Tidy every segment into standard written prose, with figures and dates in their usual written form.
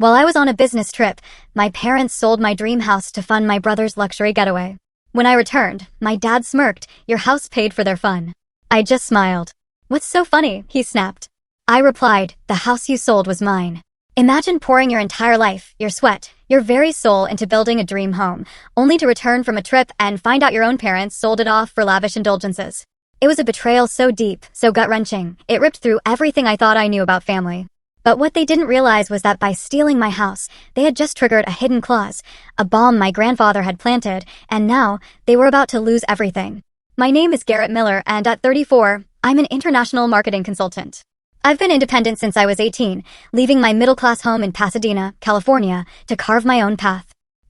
While I was on a business trip, my parents sold my dream house to fund my brother's luxury getaway. When I returned, my dad smirked, "Your house paid for their fun." I just smiled. "What's so funny?" he snapped. I replied, "The house you sold was mine." Imagine pouring your entire life, your sweat, your very soul into building a dream home, only to return from a trip and find out your own parents sold it off for lavish indulgences. It was a betrayal so deep, so gut-wrenching, it ripped through everything I thought I knew about family. But what they didn't realize was that by stealing my house, they had just triggered a hidden clause, a bomb my grandfather had planted, and now they were about to lose everything. My name is Garrett Miller, and at 34, I'm an international marketing consultant. I've been independent since I was 18, leaving my middle-class home in Pasadena, California, to carve my own path.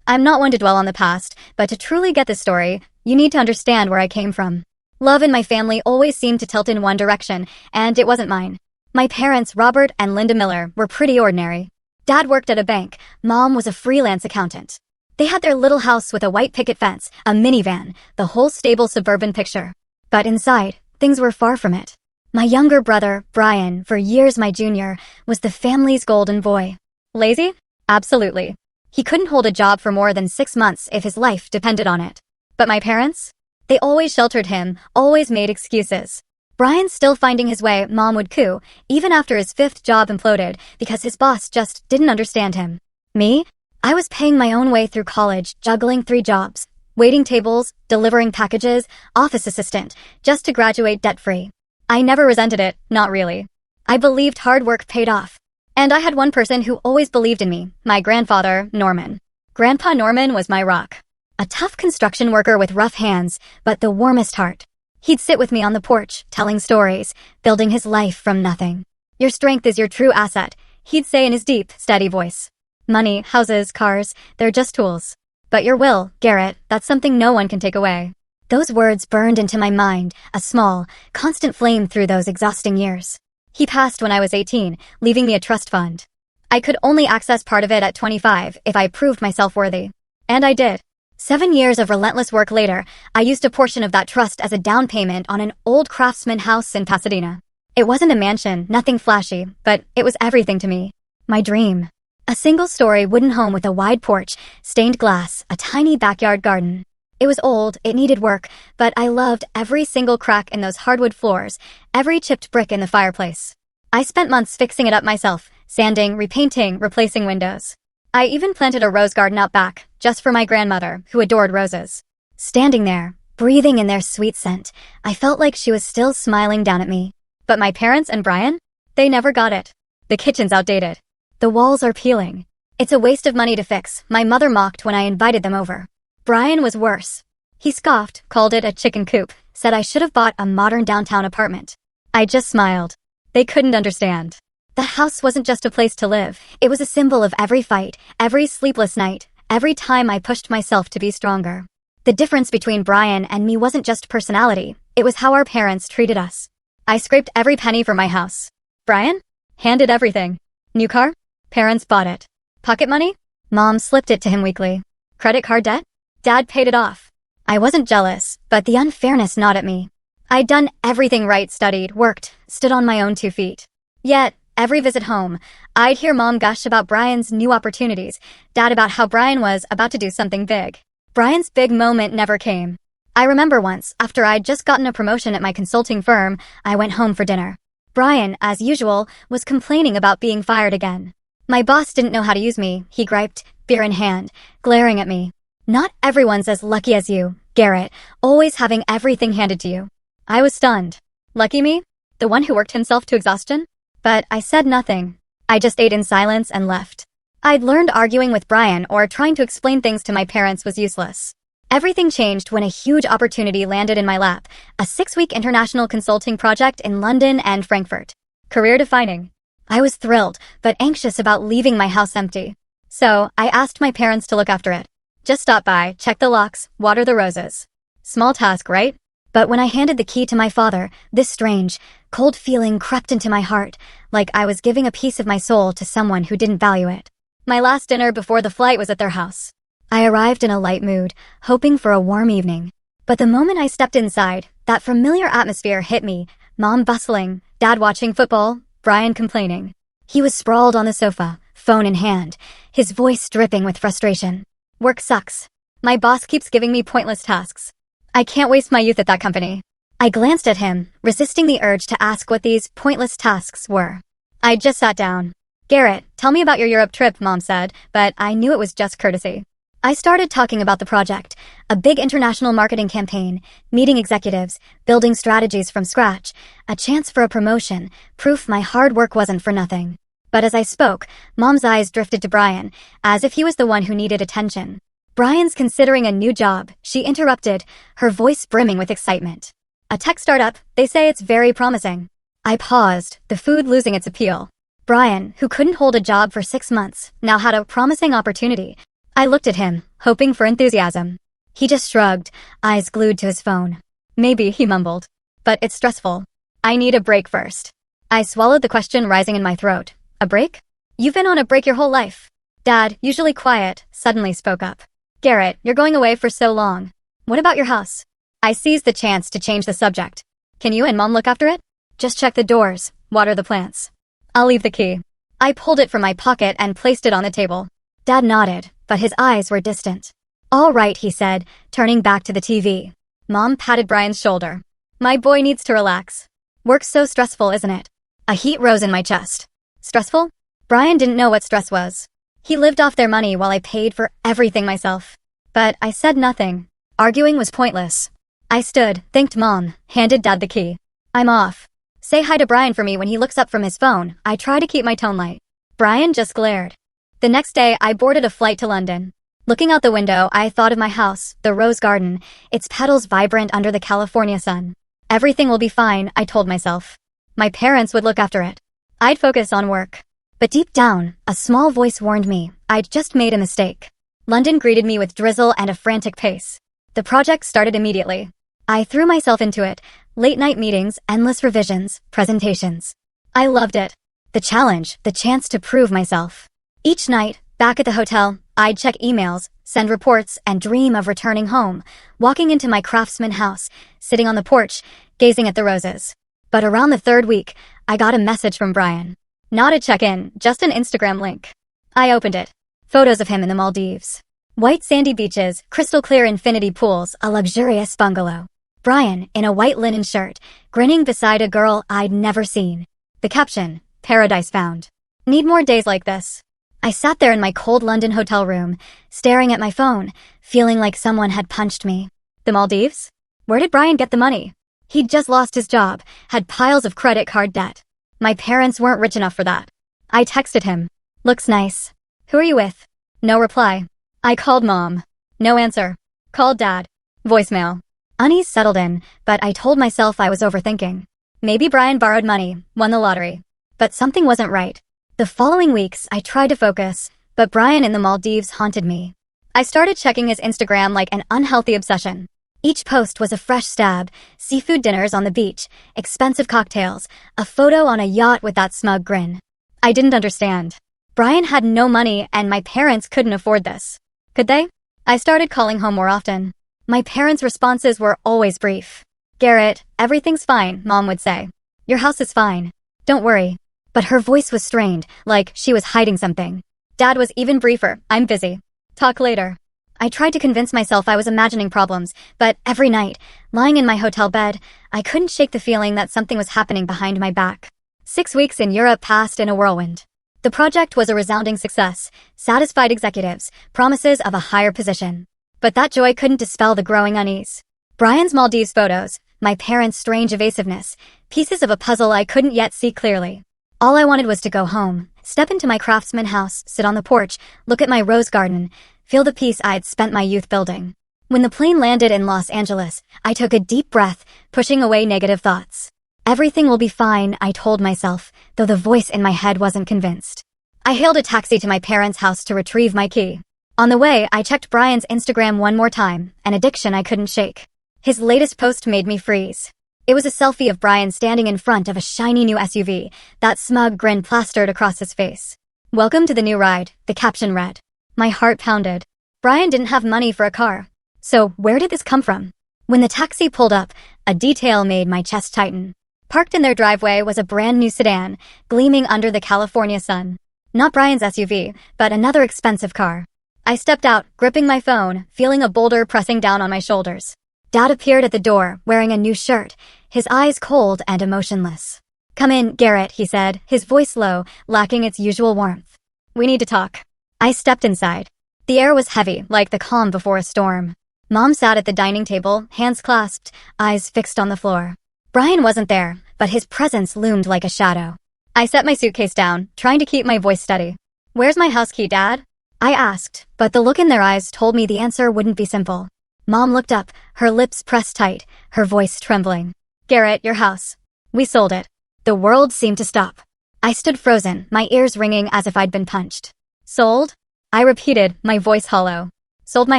I'm not one to dwell on the past, but to truly get this story, you need to understand where I came from. Love in my family always seemed to tilt in one direction, and it wasn't mine. My parents, Robert and Linda Miller, were pretty ordinary. Dad worked at a bank, Mom was a freelance accountant. They had their little house with a white picket fence, a minivan, the whole stable suburban picture. But inside, things were far from it. My younger brother, Brian, for years my junior, was the family's golden boy. Lazy? Absolutely. He couldn't hold a job for more than 6 months if his life depended on it. But my parents? They always sheltered him, always made excuses. Brian's still finding his way, Mom would coo, even after his 5th job imploded, because his boss just didn't understand him. Me? I was paying my own way through college, juggling 3 jobs, waiting tables, delivering packages, office assistant, just to graduate debt-free. I never resented it, not really. I believed hard work paid off. And I had one person who always believed in me, my grandfather, Norman. Grandpa Norman was my rock. A tough construction worker with rough hands, but the warmest heart. He'd sit with me on the porch, telling stories, building his life from nothing. "Your strength is your true asset," he'd say in his deep, steady voice. "Money, houses, cars, they're just tools. But your will, Garrett, that's something no one can take away." Those words burned into my mind, a small, constant flame through those exhausting years. He passed when I was 18, leaving me a trust fund. I could only access part of it at 25 if I proved myself worthy. And I did. 7 years of relentless work later, I used a portion of that trust as a down payment on an old craftsman house in Pasadena. It wasn't a mansion, nothing flashy, but it was everything to me. My dream. A single-story wooden home with a wide porch, stained glass, a tiny backyard garden. It was old, it needed work, but I loved every single crack in those hardwood floors, every chipped brick in the fireplace. I spent months fixing it up myself, sanding, repainting, replacing windows. I even planted a rose garden out back, just for my grandmother, who adored roses. Standing there, breathing in their sweet scent, I felt like she was still smiling down at me. But my parents and Brian? They never got it. The kitchen's outdated. The walls are peeling. It's a waste of money to fix, my mother mocked when I invited them over. Brian was worse. He scoffed, called it a chicken coop, said I should have bought a modern downtown apartment. I just smiled. They couldn't understand. The house wasn't just a place to live, it was a symbol of every fight, every sleepless night, every time I pushed myself to be stronger. The difference between Brian and me wasn't just personality, it was how our parents treated us. I scraped every penny for my house. Brian? Handed everything. New car? Parents bought it. Pocket money? Mom slipped it to him weekly. Credit card debt? Dad paid it off. I wasn't jealous, but the unfairness gnawed at me. I'd done everything right, studied, worked, stood on my own 2 feet. Yet, every visit home, I'd hear Mom gush about Brian's new opportunities, Dad about how Brian was about to do something big. Brian's big moment never came. I remember once, after I'd just gotten a promotion at my consulting firm, I went home for dinner. Brian, as usual, was complaining about being fired again. My boss didn't know how to use me, he griped, beer in hand, glaring at me. "Not everyone's as lucky as you, Garrett, always having everything handed to you." I was stunned. Lucky me? The one who worked himself to exhaustion? But I said nothing. I just ate in silence and left. I'd learned arguing with Brian or trying to explain things to my parents was useless. Everything changed when a huge opportunity landed in my lap, a 6-week international consulting project in London and Frankfurt. Career-defining. I was thrilled, but anxious about leaving my house empty. So, I asked my parents to look after it. Just stop by, check the locks, water the roses. Small task, right? But when I handed the key to my father, this strange, cold feeling crept into my heart, like I was giving a piece of my soul to someone who didn't value it. My last dinner before the flight was at their house. I arrived in a light mood, hoping for a warm evening. But the moment I stepped inside, that familiar atmosphere hit me, Mom bustling, Dad watching football, Brian complaining. He was sprawled on the sofa, phone in hand, his voice dripping with frustration. Work sucks. My boss keeps giving me pointless tasks. I can't waste my youth at that company. I glanced at him, resisting the urge to ask what these pointless tasks were. I just sat down. Garrett, tell me about your Europe trip, Mom said, but I knew it was just courtesy. I started talking about the project, a big international marketing campaign, meeting executives, building strategies from scratch, a chance for a promotion, proof my hard work wasn't for nothing. But as I spoke, Mom's eyes drifted to Brian, as if he was the one who needed attention. Brian's considering a new job, she interrupted, her voice brimming with excitement. A tech startup, they say it's very promising. I paused, the food losing its appeal. Brian, who couldn't hold a job for 6 months, now had a promising opportunity. I looked at him, hoping for enthusiasm. He just shrugged, eyes glued to his phone. Maybe, he mumbled. But it's stressful. I need a break first. I swallowed the question rising in my throat. A break? You've been on a break your whole life. Dad, usually quiet, suddenly spoke up. Garrett, you're going away for so long. What about your house? I seized the chance to change the subject. Can you and Mom look after it? Just check the doors, water the plants. I'll leave the key. I pulled it from my pocket and placed it on the table. Dad nodded, but his eyes were distant. All right, he said, turning back to the TV. Mom patted Brian's shoulder. My boy needs to relax. Work's so stressful, isn't it? A heat rose in my chest. Stressful? Brian didn't know what stress was. He lived off their money while I paid for everything myself. But I said nothing. Arguing was pointless. I stood, thanked Mom, handed Dad the key. I'm off. Say hi to Brian for me when he looks up from his phone. I try to keep my tone light. Brian just glared. The next day, I boarded a flight to London. Looking out the window, I thought of my house, the rose garden, its petals vibrant under the California sun. Everything will be fine, I told myself. My parents would look after it. I'd focus on work. But deep down, a small voice warned me I'd just made a mistake. London greeted me with drizzle and a frantic pace. The project started immediately. I threw myself into it. Late-night meetings, endless revisions, presentations. I loved it. The challenge, the chance to prove myself. Each night, back at the hotel, I'd check emails, send reports, and dream of returning home, walking into my craftsman house, sitting on the porch, gazing at the roses. But around the 3rd week, I got a message from Brian. Not a check-in, just an Instagram link. I opened it. Photos of him in the Maldives. White sandy beaches, crystal clear infinity pools, a luxurious bungalow. Brian, in a white linen shirt, grinning beside a girl I'd never seen. The caption, Paradise Found. Need more days like this. I sat there in my cold London hotel room, staring at my phone, feeling like someone had punched me. The Maldives? Where did Brian get the money? He'd just lost his job, had piles of credit card debt. My parents weren't rich enough for that. I texted him. Looks nice. Who are you with? No reply. I called Mom. No answer. Called Dad. Voicemail. Unease settled in, but I told myself I was overthinking. Maybe Brian borrowed money, won the lottery. But something wasn't right. The following weeks, I tried to focus, but Brian in the Maldives haunted me. I started checking his Instagram like an unhealthy obsession. Each post was a fresh stab, seafood dinners on the beach, expensive cocktails, a photo on a yacht with that smug grin. I didn't understand. Brian had no money and my parents couldn't afford this. Could they? I started calling home more often. My parents' responses were always brief. Garrett, everything's fine, Mom would say. Your house is fine. Don't worry. But her voice was strained, like she was hiding something. Dad was even briefer. I'm busy. Talk later. I tried to convince myself I was imagining problems, but every night, lying in my hotel bed, I couldn't shake the feeling that something was happening behind my back. 6 weeks in Europe passed in a whirlwind. The project was a resounding success, satisfied executives, promises of a higher position. But that joy couldn't dispel the growing unease. Brian's Maldives photos, my parents' strange evasiveness, pieces of a puzzle I couldn't yet see clearly. All I wanted was to go home, step into my craftsman house, sit on the porch, look at my rose garden, feel the peace I'd spent my youth building. When the plane landed in Los Angeles, I took a deep breath, pushing away negative thoughts. Everything will be fine, I told myself, though the voice in my head wasn't convinced. I hailed a taxi to my parents' house to retrieve my key. On the way, I checked Brian's Instagram one more time, an addiction I couldn't shake. His latest post made me freeze. It was a selfie of Brian standing in front of a shiny new SUV, that smug grin plastered across his face. Welcome to the new ride, the caption read. My heart pounded. Brian didn't have money for a car. So where did this come from? When the taxi pulled up, a detail made my chest tighten. Parked in their driveway was a brand new sedan, gleaming under the California sun. Not Brian's SUV, but another expensive car. I stepped out, gripping my phone, feeling a boulder pressing down on my shoulders. Dad appeared at the door, wearing a new shirt, his eyes cold and emotionless. "Come in, Garrett," he said, his voice low, lacking its usual warmth. "We need to talk." I stepped inside. The air was heavy, like the calm before a storm. Mom sat at the dining table, hands clasped, eyes fixed on the floor. Brian wasn't there, but his presence loomed like a shadow. I set my suitcase down, trying to keep my voice steady. "Where's my house key, Dad?" I asked, but the look in their eyes told me the answer wouldn't be simple. Mom looked up, her lips pressed tight, her voice trembling. "Garrett, your house. We sold it." The world seemed to stop. I stood frozen, my ears ringing as if I'd been punched. "Sold?" I repeated, my voice hollow. "Sold my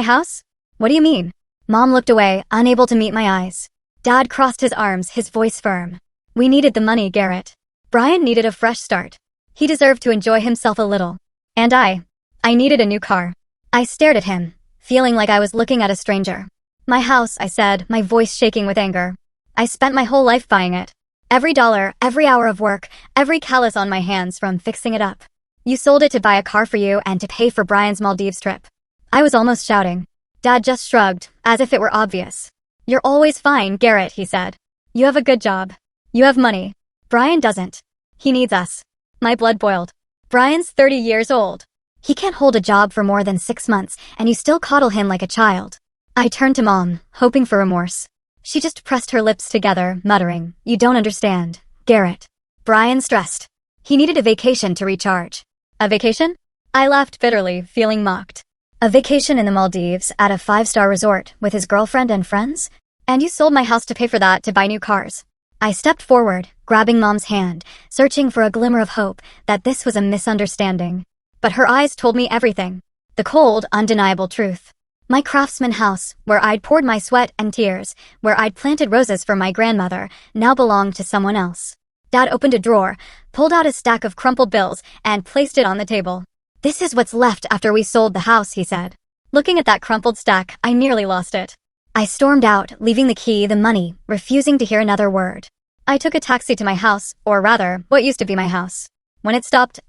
house? What do you mean?" Mom looked away, unable to meet my eyes. Dad crossed his arms, his voice firm. "We needed the money, Garrett. Brian needed a fresh start. He deserved to enjoy himself a little. And I needed a new car." I stared at him, feeling like I was looking at a stranger. "My house," I said, my voice shaking with anger. "I spent my whole life buying it. Every dollar, every hour of work, every callus on my hands from fixing it up. You sold it to buy a car for you and to pay for Brian's Maldives trip." I was almost shouting. Dad just shrugged, as if it were obvious. "You're always fine, Garrett," he said. "You have a good job. You have money. Brian doesn't. He needs us." My blood boiled. Brian's 30 years old. He can't hold a job for more than 6 months, and you still coddle him like a child. I turned to Mom, hoping for remorse. She just pressed her lips together, muttering, "You don't understand, Garrett." Brian stressed. He needed a vacation to recharge. "A vacation?" I laughed bitterly, feeling mocked. "A vacation in the Maldives at a 5-star resort with his girlfriend and friends? And you sold my house to pay for that to buy new cars." I stepped forward, grabbing Mom's hand, searching for a glimmer of hope that this was a misunderstanding. But her eyes told me everything. The cold, undeniable truth. My craftsman house, where I'd poured my sweat and tears, where I'd planted roses for my grandmother, now belonged to someone else. Dad opened a drawer, pulled out a stack of crumpled bills, and placed it on the table. "This is what's left after we sold the house," he said. Looking at that crumpled stack, I nearly lost it. I stormed out, leaving the key, the money, refusing to hear another word. I took a taxi to my house, or rather, what used to be my house. When it stopped,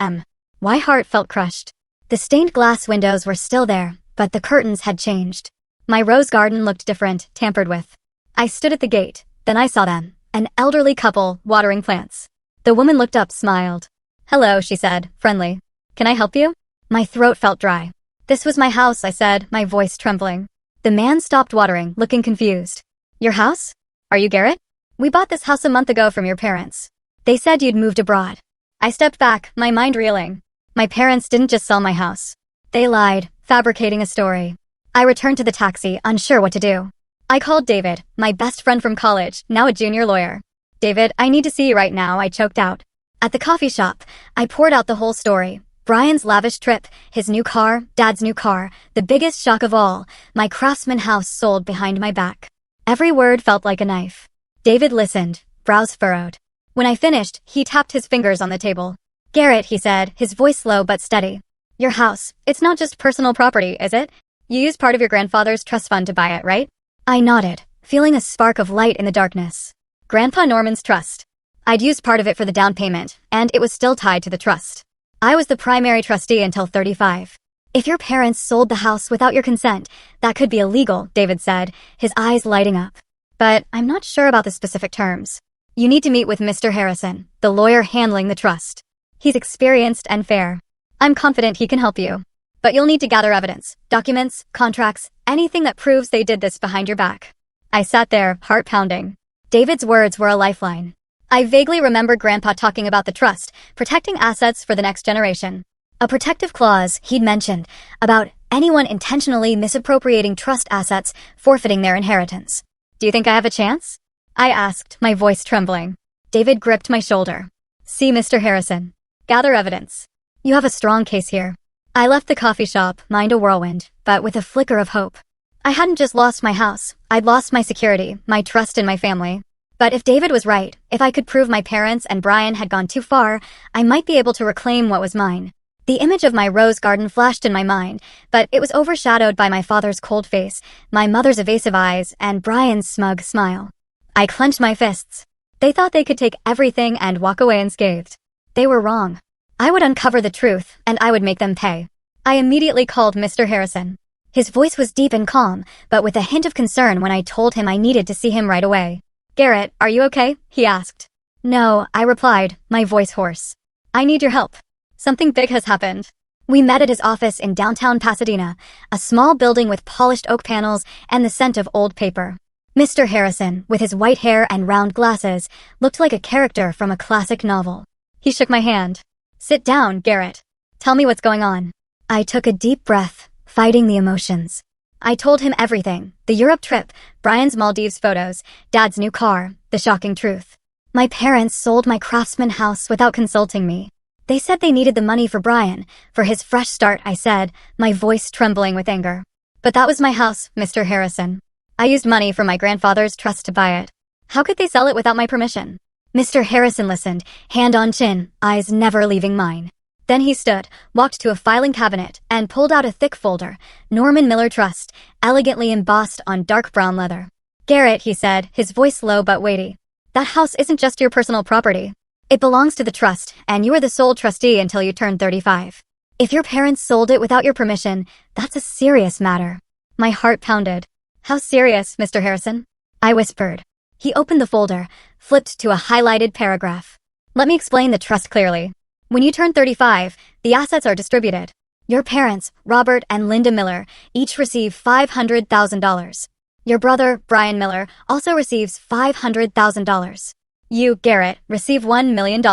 my heart felt crushed. The stained glass windows were still there, but the curtains had changed. My rose garden looked different, tampered with. I stood at the gate, then I saw them, an elderly couple, watering plants. The woman looked up, smiled. "Hello," she said, friendly. "Can I help you?" My throat felt dry. "This was my house," I said, my voice trembling. The man stopped watering, looking confused. "Your house? Are you Garrett? We bought this house a month ago from your parents. They said you'd moved abroad." I stepped back, my mind reeling. My parents didn't just sell my house. They lied, fabricating a story. I returned to the taxi, unsure what to do. I called David, my best friend from college, now a junior lawyer. "David, I need to see you right now," I choked out. At the coffee shop, I poured out the whole story. Brian's lavish trip, his new car, Dad's new car, the biggest shock of all, my craftsman house sold behind my back. Every word felt like a knife. David listened, brows furrowed. When I finished, he tapped his fingers on the table. "Garrett," he said, his voice low but steady. "Your house, it's not just personal property, is it? You used part of your grandfather's trust fund to buy it, right?" I nodded, feeling a spark of light in the darkness. Grandpa Norman's trust. I'd used part of it for the down payment, and it was still tied to the trust. I was the primary trustee until 35. "If your parents sold the house without your consent, that could be illegal," David said, his eyes lighting up. "But I'm not sure about the specific terms. You need to meet with Mr. Harrison, the lawyer handling the trust. He's experienced and fair. I'm confident he can help you. But you'll need to gather evidence, documents, contracts, anything that proves they did this behind your back." I sat there, heart pounding. David's words were a lifeline. I vaguely remember Grandpa talking about the trust, protecting assets for the next generation. A protective clause he'd mentioned about anyone intentionally misappropriating trust assets forfeiting their inheritance. "Do you think I have a chance?" I asked, my voice trembling. David gripped my shoulder. "See Mr. Harrison. Gather evidence. You have a strong case here." I left the coffee shop, mind a whirlwind, but with a flicker of hope. I hadn't just lost my house, I'd lost my security, my trust in my family. But if David was right, if I could prove my parents and Brian had gone too far, I might be able to reclaim what was mine. The image of my rose garden flashed in my mind, but it was overshadowed by my father's cold face, my mother's evasive eyes, and Brian's smug smile. I clenched my fists. They thought they could take everything and walk away unscathed. They were wrong. I would uncover the truth, and I would make them pay. I immediately called Mr. Harrison. His voice was deep and calm, but with a hint of concern when I told him I needed to see him right away. "Garrett, are you okay?" he asked. "No," I replied, my voice hoarse. "I need your help. Something big has happened." We met at his office in downtown Pasadena, a small building with polished oak panels and the scent of old paper. Mr. Harrison, with his white hair and round glasses, looked like a character from a classic novel. He shook my hand. "Sit down, Garrett. Tell me what's going on." I took a deep breath, fighting the emotions. I told him everything: the Europe trip, Brian's Maldives photos, Dad's new car, the shocking truth. My parents sold my Craftsman house without consulting me. They said they needed the money for Brian, for his fresh start, I said, my voice trembling with anger. "But that was my house, Mr. Harrison. I used money from my grandfather's trust to buy it. How could they sell it without my permission?" Mr. Harrison listened, hand on chin, eyes never leaving mine. Then he stood, walked to a filing cabinet, and pulled out a thick folder, Norman Miller Trust, elegantly embossed on dark brown leather. "Garrett," he said, his voice low but weighty, "that house isn't just your personal property. It belongs to the trust, and you are the sole trustee until you turn 35. If your parents sold it without your permission, that's a serious matter." My heart pounded. "How serious, Mr. Harrison?" I whispered. He opened the folder, flipped to a highlighted paragraph. "Let me explain the trust clearly. When you turn 35, the assets are distributed. Your parents, Robert and Linda Miller, each receive $500,000. Your brother, Brian Miller, also receives $500,000. You, Garrett, receive $1 million.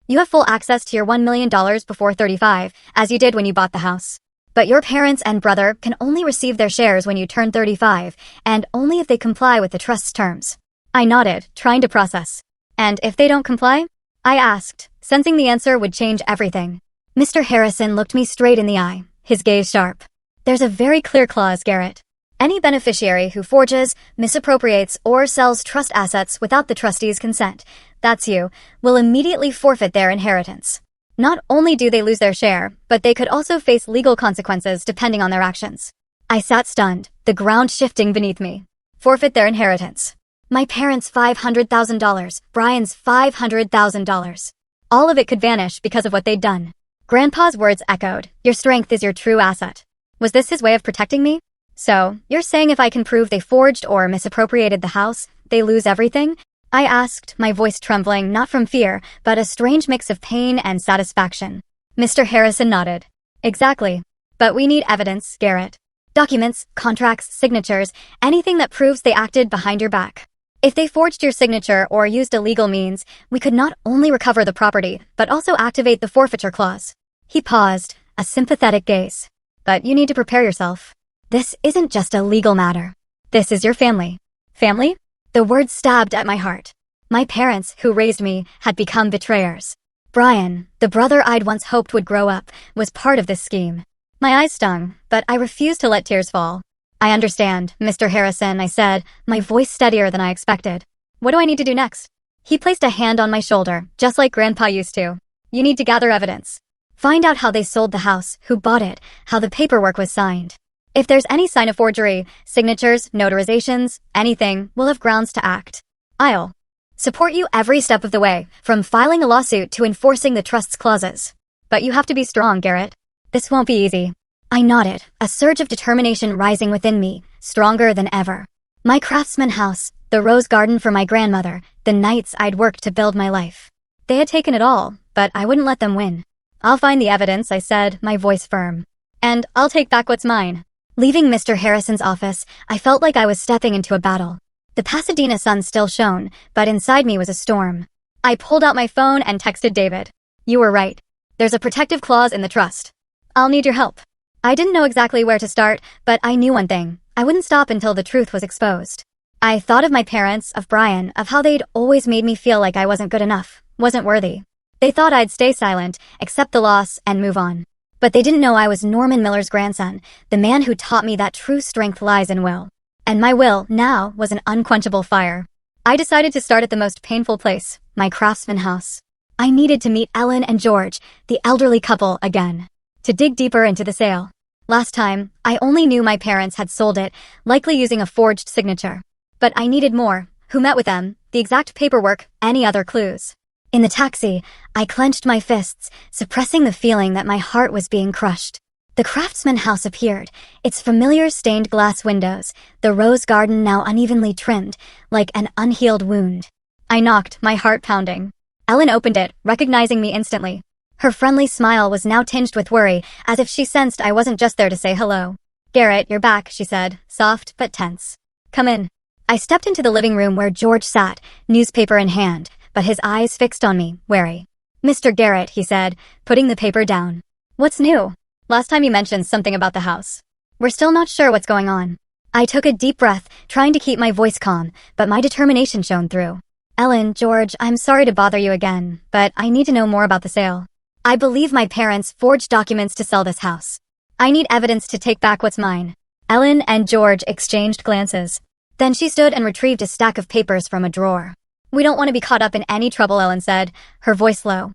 You have full access to your $1 million before 35, as you did when you bought the house. But your parents and brother can only receive their shares when you turn 35, and only if they comply with the trust's terms." I nodded, trying to process. "And if they don't comply?" I asked, sensing the answer would change everything. Mr. Harrison looked me straight in the eye, his gaze sharp. "There's a very clear clause, Garrett. Any beneficiary who forges, misappropriates, or sells trust assets without the trustee's consent, that's you, will immediately forfeit their inheritance. Not only do they lose their share, but they could also face legal consequences depending on their actions." I sat stunned, the ground shifting beneath me. Forfeit their inheritance. My parents' $500,000, Brian's $500,000. All of it could vanish because of what they'd done. Grandpa's words echoed, "Your strength is your true asset." Was this his way of protecting me? "So, you're saying if I can prove they forged or misappropriated the house, they lose everything?" I asked, my voice trembling not from fear, but a strange mix of pain and satisfaction. Mr. Harrison nodded. "Exactly. But we need evidence, Garrett. Documents, contracts, signatures, anything that proves they acted behind your back. If they forged your signature or used illegal means, we could not only recover the property, but also activate the forfeiture clause." He paused, a sympathetic gaze. "But you need to prepare yourself. This isn't just a legal matter. This is your family." Family? The word stabbed at my heart. My parents, who raised me, had become betrayers. Brian, the brother I'd once hoped would grow up, was part of this scheme. My eyes stung, but I refused to let tears fall. "I understand, Mr. Harrison," I said, my voice steadier than I expected. "What do I need to do next?" He placed a hand on my shoulder, just like Grandpa used to. "You need to gather evidence. Find out how they sold the house, who bought it, how the paperwork was signed. If there's any sign of forgery, signatures, notarizations, anything, we'll have grounds to act. I'll support you every step of the way, from filing a lawsuit to enforcing the trust's clauses. But you have to be strong, Garrett. This won't be easy." I nodded, a surge of determination rising within me, stronger than ever. My Craftsman house, the rose garden for my grandmother, the nights I'd worked to build my life. They had taken it all, but I wouldn't let them win. "I'll find the evidence," I said, my voice firm. "And I'll take back what's mine." Leaving Mr. Harrison's office, I felt like I was stepping into a battle. The Pasadena sun still shone, but inside me was a storm. I pulled out my phone and texted David. "You were right. There's a protective clause in the trust. I'll need your help." I didn't know exactly where to start, but I knew one thing. I wouldn't stop until the truth was exposed. I thought of my parents, of Brian, of how they'd always made me feel like I wasn't good enough, wasn't worthy. They thought I'd stay silent, accept the loss, and move on. But they didn't know I was Norman Miller's grandson, the man who taught me that true strength lies in will. And my will, now, was an unquenchable fire. I decided to start at the most painful place, my Craftsman house. I needed to meet Ellen and George, the elderly couple, again. To dig deeper into the sale. Last time, I only knew my parents had sold it, likely using a forged signature. But I needed more. Who met with them, the exact paperwork, any other clues. In the taxi, I clenched my fists, suppressing the feeling that my heart was being crushed. The Craftsman house appeared, its familiar stained glass windows, the rose garden now unevenly trimmed, like an unhealed wound. I knocked, my heart pounding. Ellen opened it, recognizing me instantly. Her friendly smile was now tinged with worry, as if she sensed I wasn't just there to say hello. "Garrett, you're back," she said, soft but tense. "Come in." I stepped into the living room where George sat, newspaper in hand, but his eyes fixed on me, wary. "Mr. Garrett," he said, putting the paper down. "What's new? Last time you mentioned something about the house. We're still not sure what's going on." I took a deep breath, trying to keep my voice calm, but my determination shone through. "Ellen, George, I'm sorry to bother you again, but I need to know more about the sale. I believe my parents forged documents to sell this house. I need evidence to take back what's mine." Ellen and George exchanged glances. Then she stood and retrieved a stack of papers from a drawer. "We don't want to be caught up in any trouble," Ellen said, her voice low.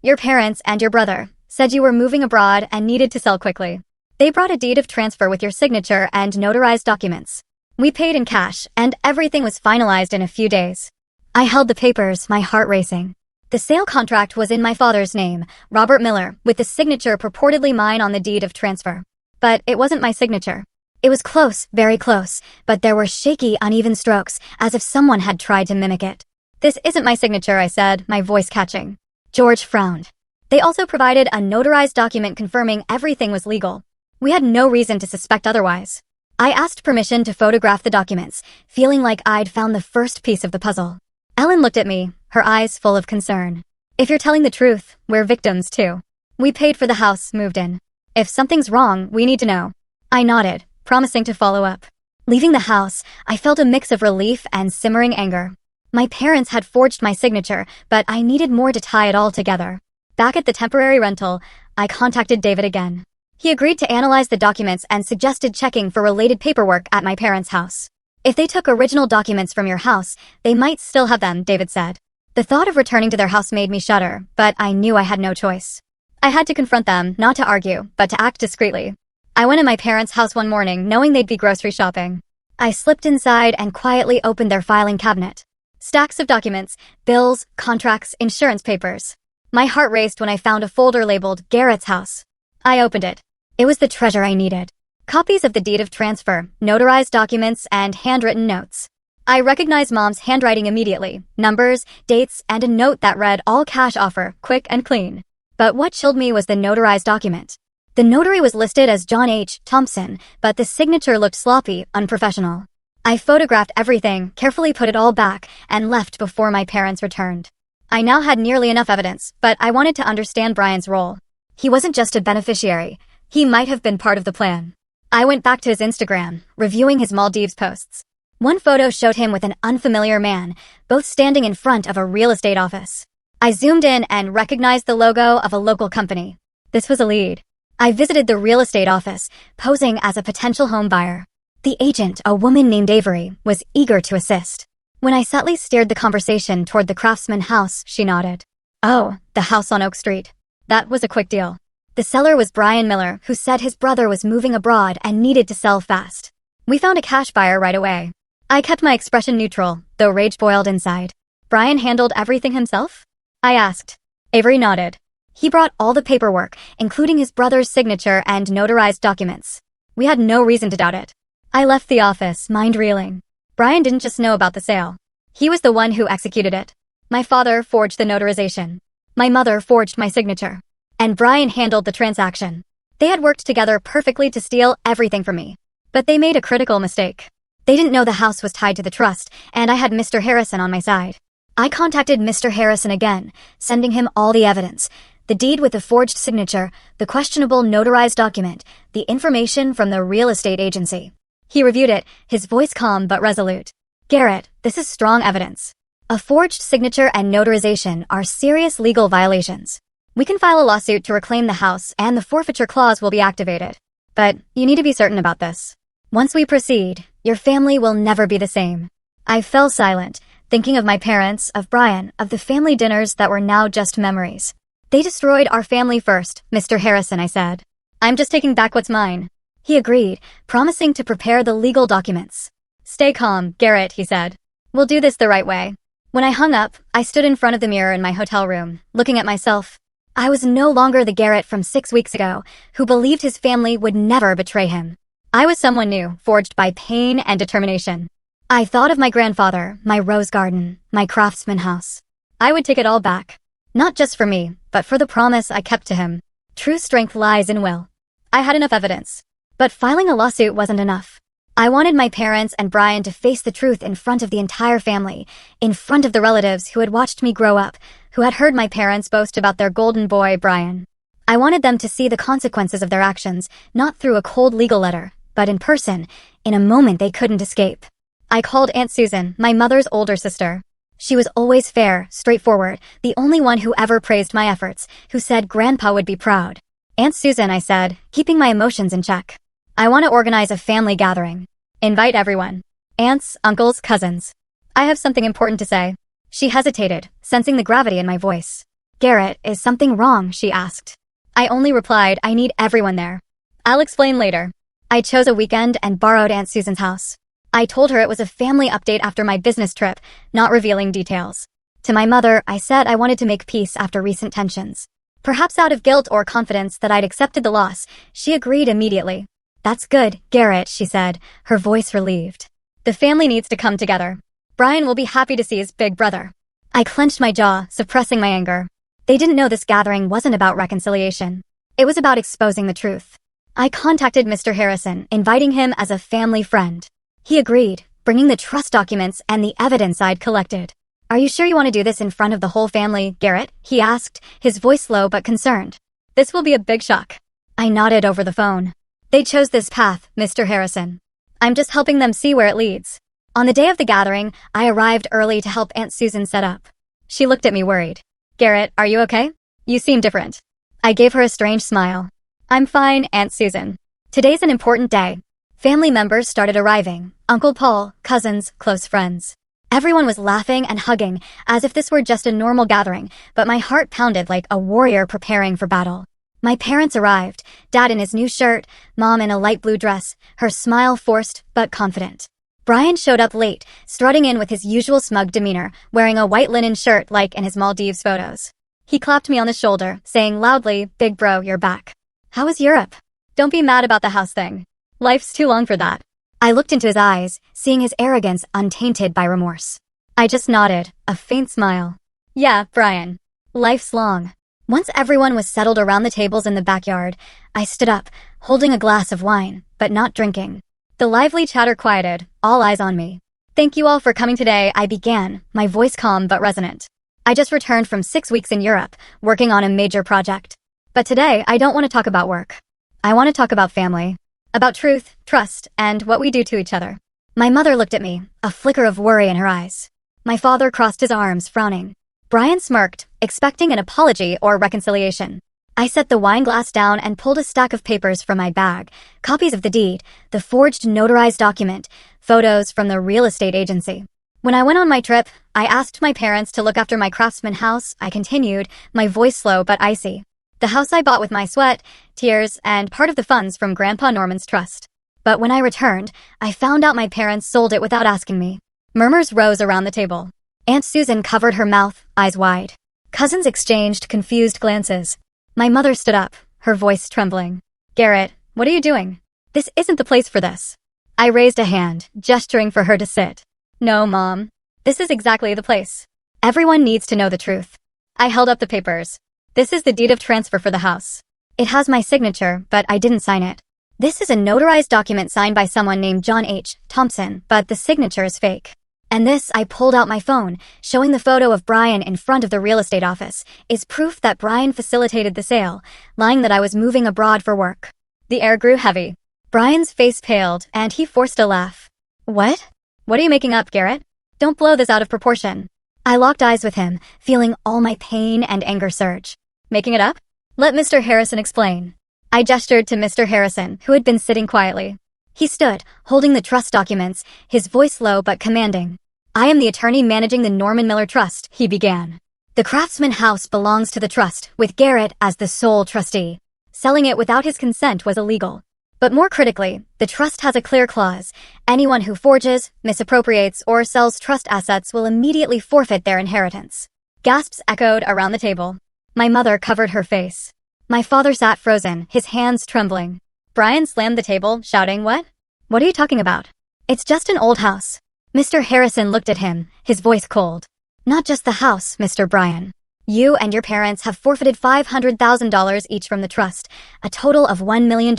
Your parents and your brother, said you were moving abroad and needed to sell quickly. They brought a deed of transfer with your signature and notarized documents. We paid in cash, and everything was finalized in a few days." I held the papers, my heart racing. The sale contract was in my father's name, Robert Miller, with the signature purportedly mine on the deed of transfer. But it wasn't my signature. It was close, very close, but there were shaky, uneven strokes, as if someone had tried to mimic it. "This isn't my signature," I said, my voice catching. George frowned. They also provided a notarized document confirming everything was legal. We had no reason to suspect otherwise. I asked permission to photograph the documents, feeling like I'd found the first piece of the puzzle. Ellen looked at me, her eyes full of concern. "If you're telling the truth, we're victims too. We paid for the house, moved in. If something's wrong, we need to know." I nodded, promising to follow up. Leaving the house, I felt a mix of relief and simmering anger. My parents had forged my signature, but I needed more to tie it all together. Back at the temporary rental, I contacted David again. He agreed to analyze the documents and suggested checking for related paperwork at my parents' house. "If they took original documents from your house, they might still have them," David said. The thought of returning to their house made me shudder, but I knew I had no choice. I had to confront them, not to argue, but to act discreetly. I went in my parents' house one morning, knowing they'd be grocery shopping. I slipped inside and quietly opened their filing cabinet. Stacks of documents, bills, contracts, insurance papers. My heart raced when I found a folder labeled Garrett's House. I opened it. It was the treasure I needed. Copies of the deed of transfer, notarized documents, and handwritten notes. I recognized Mom's handwriting immediately, numbers, dates, and a note that read all cash offer, quick and clean. But what chilled me was the notarized document. The notary was listed as John H. Thompson, but the signature looked sloppy, unprofessional. I photographed everything, carefully put it all back, and left before my parents returned. I now had nearly enough evidence, but I wanted to understand Brian's role. He wasn't just a beneficiary. He might have been part of the plan. I went back to his Instagram, reviewing his Maldives posts. One photo showed him with an unfamiliar man, both standing in front of a real estate office. I zoomed in and recognized the logo of a local company. This was a lead. I visited the real estate office, posing as a potential home buyer. The agent, a woman named Avery, was eager to assist. When I subtly steered the conversation toward the Craftsman house, she nodded. "Oh, the house on Oak Street. That was a quick deal." The seller was Brian Miller, who said his brother was moving abroad and needed to sell fast. We found a cash buyer right away. I kept my expression neutral, though rage boiled inside. "Brian handled everything himself?" I asked. Avery nodded. He brought all the paperwork, including his brother's signature and notarized documents. We had no reason to doubt it. I left the office, mind reeling. Brian didn't just know about the sale. He was the one who executed it. My father forged the notarization. My mother forged my signature. And Brian handled the transaction. They had worked together perfectly to steal everything from me. But they made a critical mistake. They didn't know the house was tied to the trust, and I had Mr. Harrison on my side. I contacted Mr. Harrison again, sending him all the evidence. The deed with the forged signature, the questionable notarized document, the information from the real estate agency. He reviewed it, his voice calm but resolute. "Garrett, this is strong evidence. A forged signature and notarization are serious legal violations. We can file a lawsuit to reclaim the house and the forfeiture clause will be activated. But you need to be certain about this. Once we proceed, your family will never be the same." I fell silent, thinking of my parents, of Brian, of the family dinners that were now just memories. "They destroyed our family first, Mr. Harrison," I said. "I'm just taking back what's mine." He agreed, promising to prepare the legal documents. "Stay calm, Garrett," he said. "We'll do this the right way." When I hung up, I stood in front of the mirror in my hotel room, looking at myself. I was no longer the Garrett from 6 weeks ago, who believed his family would never betray him. I was someone new, forged by pain and determination. I thought of my grandfather, my rose garden, my craftsman house. I would take it all back. Not just for me, but for the promise I kept to him. True strength lies in will. I had enough evidence. But filing a lawsuit wasn't enough. I wanted my parents and Brian to face the truth in front of the entire family, in front of the relatives who had watched me grow up, who had heard my parents boast about their golden boy, Brian. I wanted them to see the consequences of their actions, not through a cold legal letter, but in person, in a moment they couldn't escape. I called Aunt Susan, my mother's older sister. She was always fair, straightforward, the only one who ever praised my efforts, who said Grandpa would be proud. Aunt Susan, I said, keeping my emotions in check. I want to organize a family gathering. Invite everyone. Aunts, uncles, cousins. I have something important to say. She hesitated, sensing the gravity in my voice. Garrett, is something wrong? She asked. I only replied, I need everyone there. I'll explain later. I chose a weekend and borrowed Aunt Susan's house. I told her it was a family update after my business trip, not revealing details. To my mother, I said I wanted to make peace after recent tensions. Perhaps out of guilt or confidence that I'd accepted the loss, she agreed immediately. That's good, Garrett, she said, her voice relieved. The family needs to come together. Brian will be happy to see his big brother. I clenched my jaw, suppressing my anger. They didn't know this gathering wasn't about reconciliation. It was about exposing the truth. I contacted Mr. Harrison, inviting him as a family friend. He agreed, bringing the trust documents and the evidence I'd collected. Are you sure you want to do this in front of the whole family, Garrett? He asked, his voice low but concerned. This will be a big shock. I nodded over the phone. They chose this path, Mr. Harrison. I'm just helping them see where it leads. On the day of the gathering, I arrived early to help Aunt Susan set up. She looked at me worried. Garrett, are you okay? You seem different. I gave her a strange smile. I'm fine, Aunt Susan. Today's an important day. Family members started arriving. Uncle Paul, cousins, close friends. Everyone was laughing and hugging, as if this were just a normal gathering, but my heart pounded like a warrior preparing for battle. My parents arrived, Dad in his new shirt, Mom in a light blue dress, her smile forced but confident. Brian showed up late, strutting in with his usual smug demeanor, wearing a white linen shirt like in his Maldives photos. He clapped me on the shoulder, saying loudly, Big bro, you're back. How was Europe? Don't be mad about the house thing. Life's too long for that. I looked into his eyes, seeing his arrogance untainted by remorse. I just nodded, a faint smile. Yeah, Brian. Life's long. Once everyone was settled around the tables in the backyard, I stood up, holding a glass of wine, but not drinking. The lively chatter quieted, all eyes on me. Thank you all for coming today, I began, my voice calm but resonant. I just returned from 6 weeks in Europe, working on a major project. But today, I don't want to talk about work. I want to talk about family. About truth, trust, and what we do to each other. My mother looked at me, a flicker of worry in her eyes. My father crossed his arms, frowning. Brian smirked, expecting an apology or reconciliation. I set the wine glass down and pulled a stack of papers from my bag, copies of the deed, the forged notarized document, photos from the real estate agency. When I went on my trip, I asked my parents to look after my craftsman house, I continued, my voice slow but icy. The house I bought with my sweat, tears, and part of the funds from Grandpa Norman's trust. But when I returned, I found out my parents sold it without asking me. Murmurs rose around the table. Aunt Susan covered her mouth, eyes wide. Cousins exchanged confused glances. My mother stood up, her voice trembling. Garrett, what are you doing? This isn't the place for this. I raised a hand, gesturing for her to sit. No, Mom. This is exactly the place. Everyone needs to know the truth. I held up the papers. This is the deed of transfer for the house. It has my signature, but I didn't sign it. This is a notarized document signed by someone named John H. Thompson, but the signature is fake. And this, I pulled out my phone, showing the photo of Brian in front of the real estate office, is proof that Brian facilitated the sale, lying that I was moving abroad for work. The air grew heavy. Brian's face paled, and he forced a laugh. What? What are you making up, Garrett? Don't blow this out of proportion. I locked eyes with him, feeling all my pain and anger surge. Making it up? Let Mr. Harrison explain. I gestured to Mr. Harrison, who had been sitting quietly. He stood, holding the trust documents, his voice low but commanding. I am the attorney managing the Norman Miller Trust, he began. The Craftsman House belongs to the trust, with Garrett as the sole trustee. Selling it without his consent was illegal. But more critically, the trust has a clear clause. Anyone who forges, misappropriates, or sells trust assets will immediately forfeit their inheritance. Gasps echoed around the table. My mother covered her face. My father sat frozen, his hands trembling. Brian slammed the table, shouting, "What? What are you talking about? It's just an old house." Mr. Harrison looked at him, his voice cold. "Not just the house, Mr. Brian. You and your parents have forfeited $500,000 each from the trust, a total of $1 million,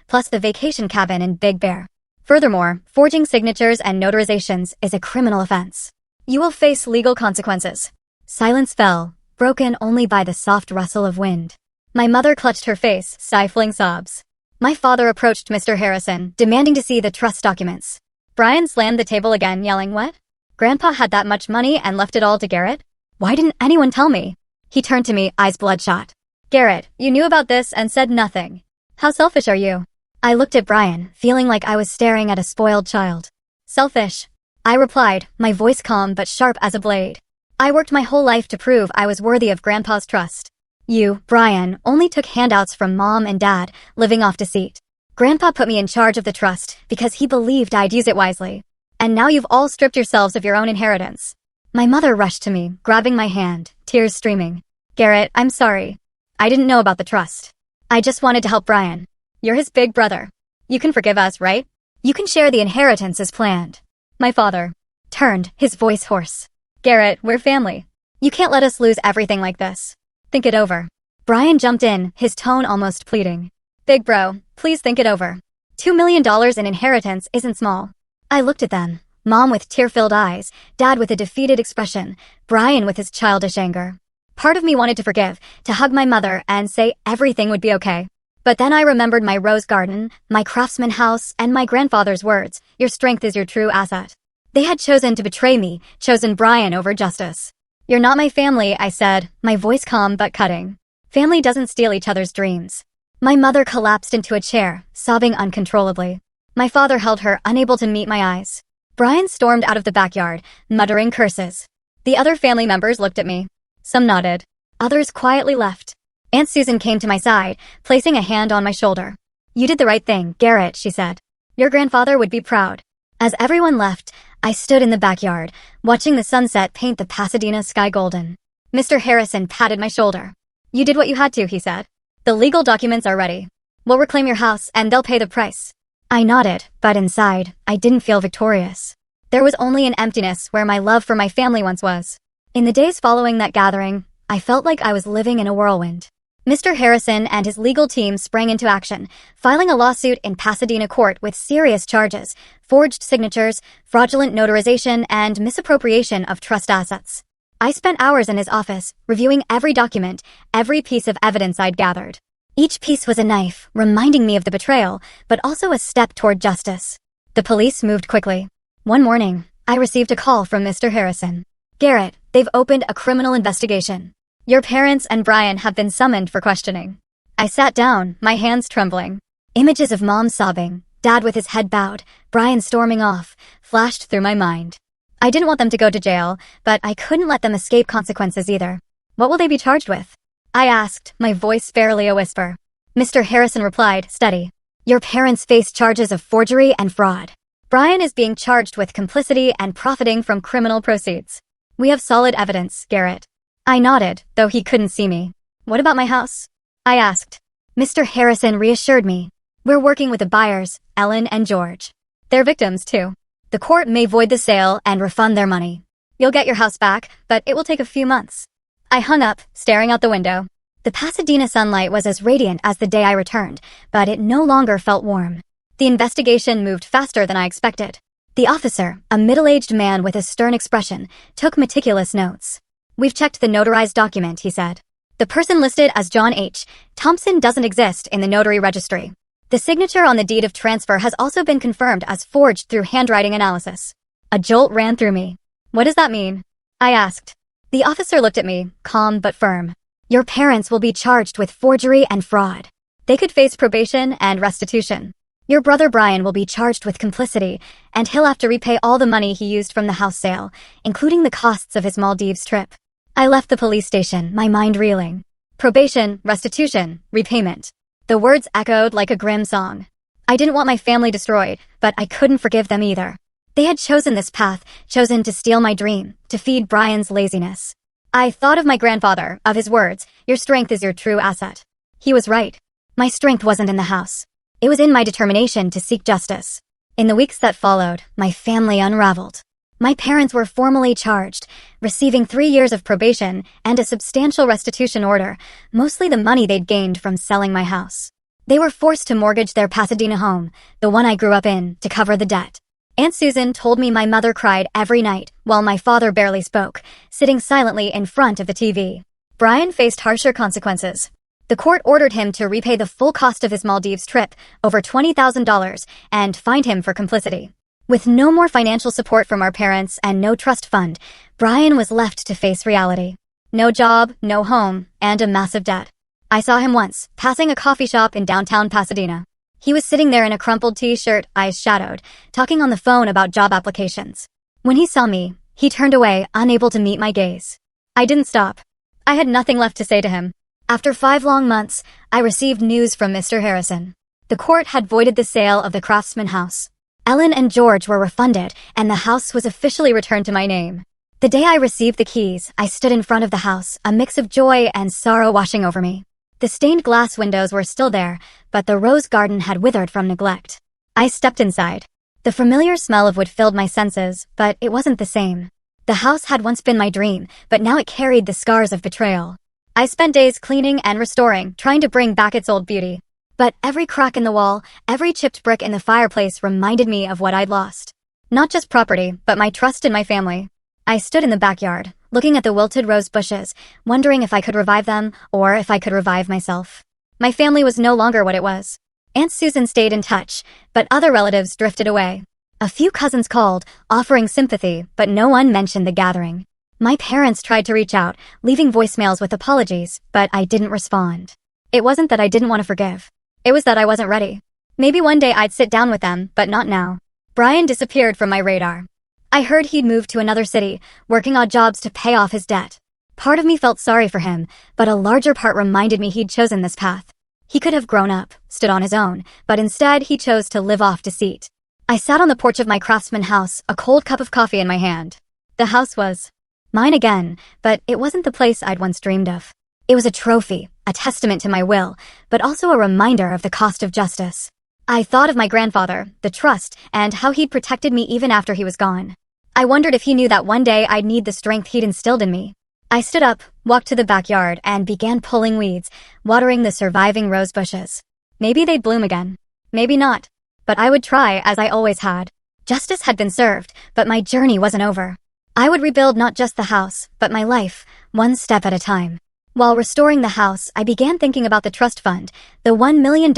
plus the vacation cabin in Big Bear. Furthermore, forging signatures and notarizations is a criminal offense. You will face legal consequences." Silence fell, broken only by the soft rustle of wind. My mother clutched her face, stifling sobs. My father approached Mr. Harrison, demanding to see the trust documents. Brian slammed the table again, yelling, "What? Grandpa had that much money and left it all to Garrett? Why didn't anyone tell me?" He turned to me, eyes bloodshot. "Garrett, you knew about this and said nothing. How selfish are you?" I looked at Brian, feeling like I was staring at a spoiled child. "Selfish," I replied, my voice calm but sharp as a blade. "I worked my whole life to prove I was worthy of Grandpa's trust. You, Brian, only took handouts from Mom and Dad, living off deceit. Grandpa put me in charge of the trust because he believed I'd use it wisely. And now you've all stripped yourselves of your own inheritance." My mother rushed to me, grabbing my hand, tears streaming. "Garrett, I'm sorry. I didn't know about the trust. I just wanted to help Brian. You're his big brother. You can forgive us, right? You can share the inheritance as planned." My father turned, his voice hoarse. "Garrett, we're family. You can't let us lose everything like this. Think it over." Brian jumped in, his tone almost pleading. "Big bro, please think it over. $2 million in inheritance isn't small." I looked at them, Mom with tear-filled eyes, Dad with a defeated expression, Brian with his childish anger. Part of me wanted to forgive, to hug my mother and say everything would be okay. But then I remembered my rose garden, my craftsman house, and my grandfather's words, "Your strength is your true asset." They had chosen to betray me, chosen Brian over justice. "You're not my family," I said, my voice calm but cutting. "Family doesn't steal each other's dreams." My mother collapsed into a chair, sobbing uncontrollably. My father held her, unable to meet my eyes. Brian stormed out of the backyard, muttering curses. The other family members looked at me. Some nodded. Others quietly left. Aunt Susan came to my side, placing a hand on my shoulder. "You did the right thing, Garrett," she said. "Your grandfather would be proud." As everyone left, I stood in the backyard, watching the sunset paint the Pasadena sky golden. Mr. Harrison patted my shoulder. "You did what you had to," he said. "The legal documents are ready. We'll reclaim your house and they'll pay the price." I nodded, but inside, I didn't feel victorious. There was only an emptiness where my love for my family once was. In the days following that gathering, I felt like I was living in a whirlwind. Mr. Harrison and his legal team sprang into action, filing a lawsuit in Pasadena court with serious charges, forged signatures, fraudulent notarization, and misappropriation of trust assets. I spent hours in his office, reviewing every document, every piece of evidence I'd gathered. Each piece was a knife, reminding me of the betrayal, but also a step toward justice. The police moved quickly. One morning, I received a call from Mr. Harrison. "Garrett, they've opened a criminal investigation. Your parents and Brian have been summoned for questioning." I sat down, my hands trembling. Images of Mom sobbing, Dad with his head bowed, Brian storming off, flashed through my mind. I didn't want them to go to jail, but I couldn't let them escape consequences either. "What will they be charged with?" I asked, my voice barely a whisper. Mr. Harrison replied, steady. "Your parents face charges of forgery and fraud. Brian is being charged with complicity and profiting from criminal proceeds. We have solid evidence, Garrett." I nodded, though he couldn't see me. "What about my house?" I asked. Mr. Harrison reassured me. "We're working with the buyers, Ellen and George. They're victims, too. The court may void the sale and refund their money. You'll get your house back, but it will take a few months." I hung up, staring out the window. The Pasadena sunlight was as radiant as the day I returned, but it no longer felt warm. The investigation moved faster than I expected. The officer, a middle-aged man with a stern expression, took meticulous notes. "We've checked the notarized document," he said. "The person listed as John H. Thompson doesn't exist in the notary registry. The signature on the deed of transfer has also been confirmed as forged through handwriting analysis." A jolt ran through me. "What does that mean?" I asked. The officer looked at me, calm but firm. "Your parents will be charged with forgery and fraud. They could face probation and restitution. Your brother Brian will be charged with complicity, and he'll have to repay all the money he used from the house sale, including the costs of his Maldives trip." I left the police station, my mind reeling. Probation, restitution, repayment. The words echoed like a grim song. I didn't want my family destroyed, but I couldn't forgive them either. They had chosen this path, chosen to steal my dream, to feed Brian's laziness. I thought of my grandfather, of his words, "Your strength is your true asset." He was right. My strength wasn't in the house. It was in my determination to seek justice. In the weeks that followed, my family unraveled. My parents were formally charged, receiving 3 years of probation and a substantial restitution order, mostly the money they'd gained from selling my house. They were forced to mortgage their Pasadena home, the one I grew up in, to cover the debt. Aunt Susan told me my mother cried every night, while my father barely spoke, sitting silently in front of the TV. Brian faced harsher consequences. The court ordered him to repay the full cost of his Maldives trip, over $20,000, and fined him for complicity. With no more financial support from our parents and no trust fund, Brian was left to face reality. No job, no home, and a massive debt. I saw him once, passing a coffee shop in downtown Pasadena. He was sitting there in a crumpled t-shirt, eyes shadowed, talking on the phone about job applications. When he saw me, he turned away, unable to meet my gaze. I didn't stop. I had nothing left to say to him. After 5 long months, I received news from Mr. Harrison. The court had voided the sale of the Craftsman house. Ellen and George were refunded, and the house was officially returned to my name. The day I received the keys, I stood in front of the house, a mix of joy and sorrow washing over me. The stained glass windows were still there, but the rose garden had withered from neglect. I stepped inside. The familiar smell of wood filled my senses, but it wasn't the same. The house had once been my dream, but now it carried the scars of betrayal. I spent days cleaning and restoring, trying to bring back its old beauty. But every crack in the wall, every chipped brick in the fireplace reminded me of what I'd lost. Not just property, but my trust in my family. I stood in the backyard, looking at the wilted rose bushes, wondering if I could revive them, or if I could revive myself. My family was no longer what it was. Aunt Susan stayed in touch, but other relatives drifted away. A few cousins called, offering sympathy, but no one mentioned the gathering. My parents tried to reach out, leaving voicemails with apologies, but I didn't respond. It wasn't that I didn't want to forgive. It was that I wasn't ready. Maybe one day I'd sit down with them, but not now. Brian disappeared from my radar. I heard he'd moved to another city, working odd jobs to pay off his debt. Part of me felt sorry for him, but a larger part reminded me he'd chosen this path. He could have grown up, stood on his own, but instead he chose to live off deceit. I sat on the porch of my Craftsman house, a cold cup of coffee in my hand. The house was mine again, but it wasn't the place I'd once dreamed of. It was a trophy, a testament to my will, but also a reminder of the cost of justice. I thought of my grandfather, the trust, and how he'd protected me even after he was gone. I wondered if he knew that one day I'd need the strength he'd instilled in me. I stood up, walked to the backyard, and began pulling weeds, watering the surviving rose bushes. Maybe they'd bloom again. Maybe not. But I would try, as I always had. Justice had been served, but my journey wasn't over. I would rebuild not just the house, but my life, one step at a time. While restoring the house, I began thinking about the trust fund, the $1 million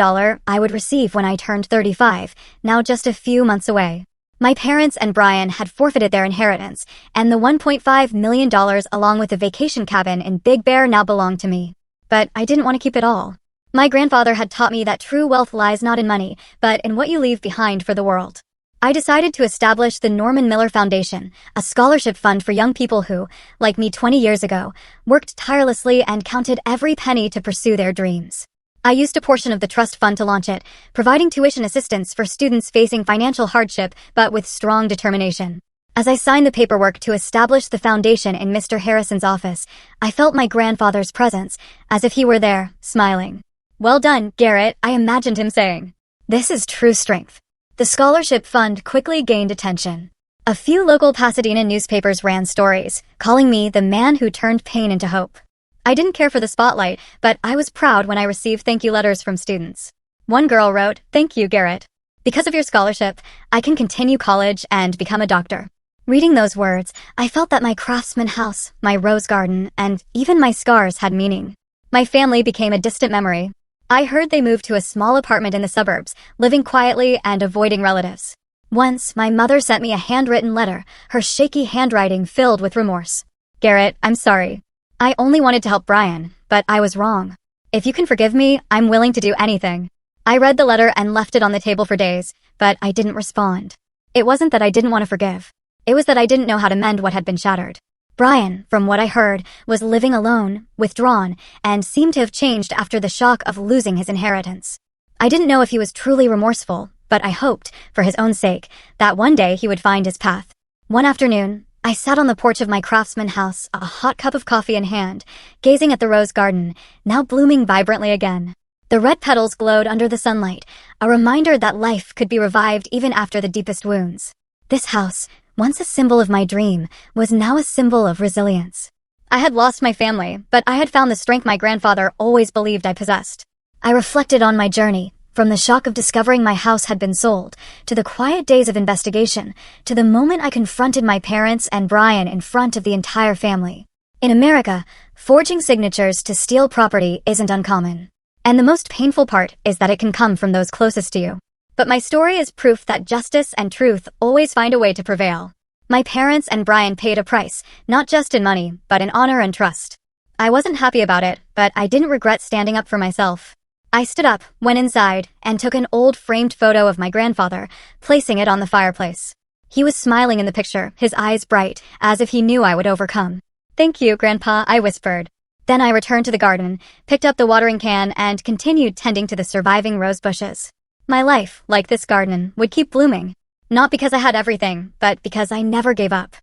I would receive when I turned 35, now just a few months away. My parents and Brian had forfeited their inheritance, and the $1.5 million along with the vacation cabin in Big Bear now belonged to me. But I didn't want to keep it all. My grandfather had taught me that true wealth lies not in money, but in what you leave behind for the world. I decided to establish the Norman Miller Foundation, a scholarship fund for young people who, like me 20 years ago, worked tirelessly and counted every penny to pursue their dreams. I used a portion of the trust fund to launch it, providing tuition assistance for students facing financial hardship but with strong determination. As I signed the paperwork to establish the foundation in Mr. Harrison's office, I felt my grandfather's presence, as if he were there, smiling. "Well done, Garrett," I imagined him saying. "This is true strength." The scholarship fund quickly gained attention. A few local Pasadena newspapers ran stories, calling me the man who turned pain into hope. I didn't care for the spotlight, but I was proud when I received thank you letters from students. One girl wrote, "Thank you, Garrett. Because of your scholarship, I can continue college and become a doctor." Reading those words, I felt that my Craftsman house, my rose garden, and even my scars had meaning. My family became a distant memory. I heard they moved to a small apartment in the suburbs, living quietly and avoiding relatives. Once, my mother sent me a handwritten letter, her shaky handwriting filled with remorse. "Garrett, I'm sorry. I only wanted to help Brian, but I was wrong. If you can forgive me, I'm willing to do anything." I read the letter and left it on the table for days, but I didn't respond. It wasn't that I didn't want to forgive. It was that I didn't know how to mend what had been shattered. Brian, from what I heard, was living alone, withdrawn, and seemed to have changed after the shock of losing his inheritance. I didn't know if he was truly remorseful, but I hoped, for his own sake, that one day he would find his path. One afternoon, I sat on the porch of my craftsman house, a hot cup of coffee in hand, gazing at the rose garden, now blooming vibrantly again. The red petals glowed under the sunlight, a reminder that life could be revived even after the deepest wounds. This house, once a symbol of my dream, was now a symbol of resilience. I had lost my family, but I had found the strength my grandfather always believed I possessed. I reflected on my journey, from the shock of discovering my house had been sold, to the quiet days of investigation, to the moment I confronted my parents and Brian in front of the entire family. In America, forging signatures to steal property isn't uncommon. And the most painful part is that it can come from those closest to you. But my story is proof that justice and truth always find a way to prevail. My parents and Brian paid a price, not just in money, but in honor and trust. I wasn't happy about it, but I didn't regret standing up for myself. I stood up, went inside, and took an old framed photo of my grandfather, placing it on the fireplace. He was smiling in the picture, his eyes bright, as if he knew I would overcome. "Thank you, Grandpa," I whispered. Then I returned to the garden, picked up the watering can, and continued tending to the surviving rose bushes. My life, like this garden, would keep blooming. Not because I had everything, but because I never gave up.